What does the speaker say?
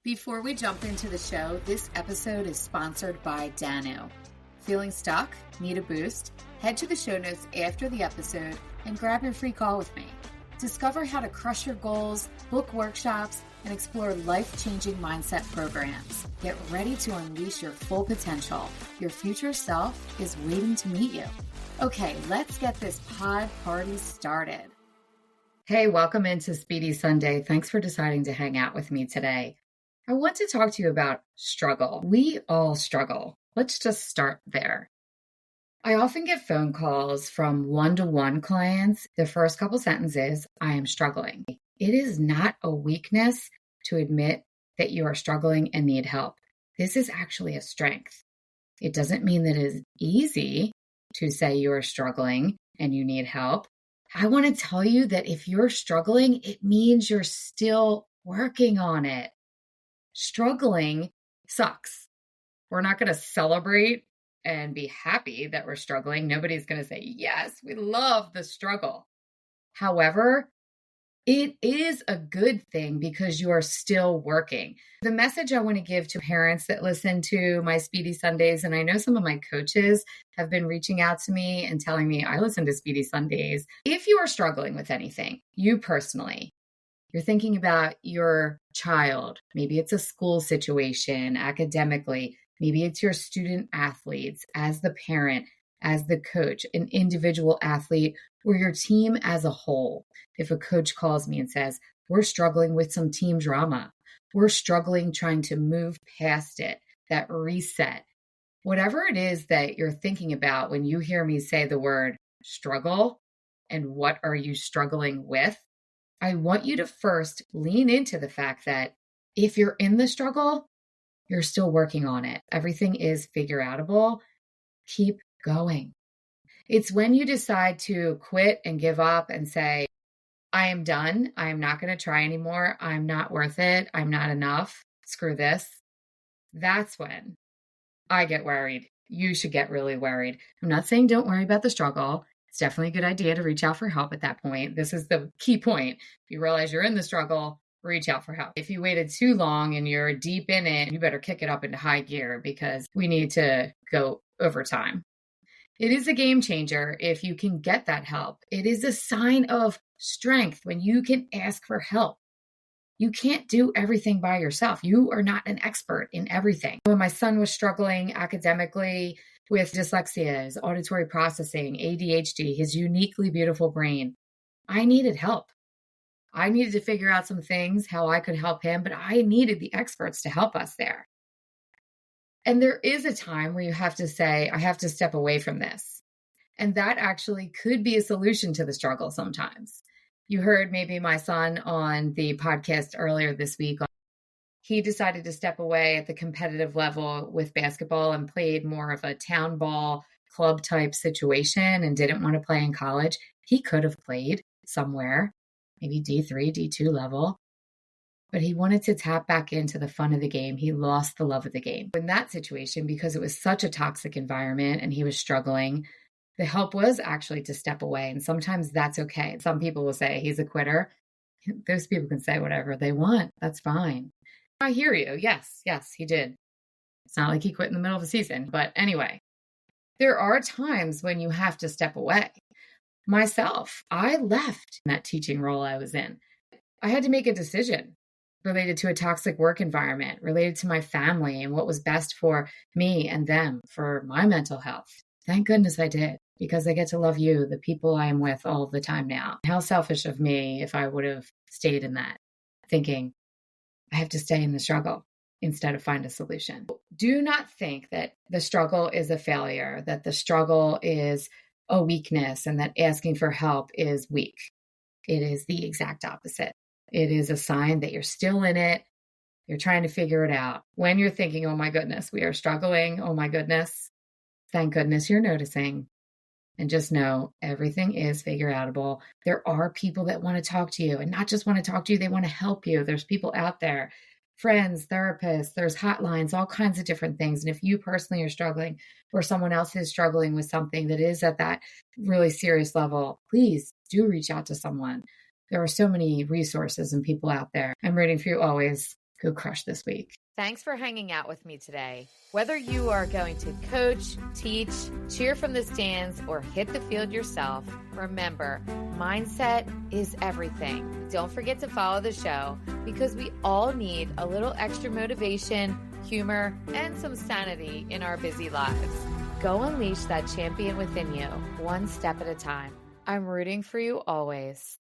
Before we jump into the show, this episode is sponsored by Dano. Feeling stuck? Need a boost? Head to the show notes after the episode and grab your free call with me. Discover how to crush your goals, book workshops, and explore life-changing mindset programs. Get ready to unleash your full potential. Your future self is waiting to meet you. Okay, let's get this pod party started. Hey, welcome into Speedy Sunday. Thanks for deciding to hang out with me today. I want to talk to you about struggle. We all struggle. Let's just start there. I often get phone calls from one-to-one clients. The first couple sentences, I am struggling. It is not a weakness to admit that you are struggling and need help. This is actually a strength. It doesn't mean that it is easy to say you are struggling and you need help. I want to tell you that if you're struggling, it means you're still working on it. Struggling sucks. We're not going to celebrate and be happy that we're struggling. Nobody's going to say, yes, we love the struggle. However, it is a good thing because you are still working. The message I want to give to parents that listen to my Speedy Sundays, and I know some of my coaches have been reaching out to me and telling me I listen to Speedy Sundays. If you are struggling with anything, you personally, you're thinking about your child, maybe it's a school situation, academically, maybe it's your student athletes, as the parent, as the coach, an individual athlete, or your team as a whole. If a coach calls me and says, we're struggling with some team drama, we're struggling trying to move past it, that reset, whatever it is that you're thinking about when you hear me say the word struggle and what are you struggling with, I want you to first lean into the fact that if you're in the struggle, you're still working on it. Everything is figure outable. Keep going. It's when you decide to quit and give up and say, I am done. I am not going to try anymore. I'm not worth it. I'm not enough. Screw this. That's when I get worried. You should get really worried. I'm not saying don't worry about the struggle. It's definitely a good idea to reach out for help at that point. This is the key point. If you realize you're in the struggle, reach out for help. If you waited too long and you're deep in it, you better kick it up into high gear because we need to go overtime. It is a game changer if you can get that help. It is a sign of strength when you can ask for help. You can't do everything by yourself. You are not an expert in everything. When my son was struggling academically with dyslexia, his auditory processing, ADHD, his uniquely beautiful brain, I needed help. I needed to figure out some things, how I could help him, but I needed the experts to help us there. And there is a time where you have to say, I have to step away from this. And that actually could be a solution to the struggle sometimes. You heard maybe my son on the podcast earlier this week. He decided to step away at the competitive level with basketball and played more of a town ball club type situation and didn't want to play in college. He could have played somewhere, maybe D3, D2 level. But he wanted to tap back into the fun of the game. He lost the love of the game. In that situation, because it was such a toxic environment and he was struggling, the help was actually to step away. And sometimes that's okay. Some people will say he's a quitter. Those people can say whatever they want. That's fine. I hear you. Yes, he did. It's not like he quit in the middle of the season. But anyway, there are times when you have to step away. Myself, I left that teaching role I was in. I had to make a decision related to a toxic work environment, related to my family and what was best for me and them, for my mental health. Thank goodness I did, because I get to love you, the people I am with all the time now. How selfish of me if I would have stayed in that, thinking I have to stay in the struggle instead of find a solution. Do not think that the struggle is a failure, that the struggle is a weakness, and that asking for help is weak. It is the exact opposite. It is a sign that you're still in it. You're trying to figure it out. When you're thinking, oh my goodness, we are struggling. Oh my goodness. Thank goodness you're noticing. And just know everything is figure outable. There are people that want to talk to you, and not just want to talk to you, they want to help you. There's people out there, friends, therapists, there's hotlines, all kinds of different things. And if you personally are struggling or someone else is struggling with something that is at that really serious level, please do reach out to someone. There are so many resources and people out there. I'm rooting for you always. go crush this week. Thanks for hanging out with me today. Whether you are going to coach, teach, cheer from the stands, or hit the field yourself, remember, mindset is everything. Don't forget to follow the show because we all need a little extra motivation, humor, and some sanity in our busy lives. Go unleash that champion within you, one step at a time. I'm rooting for you always.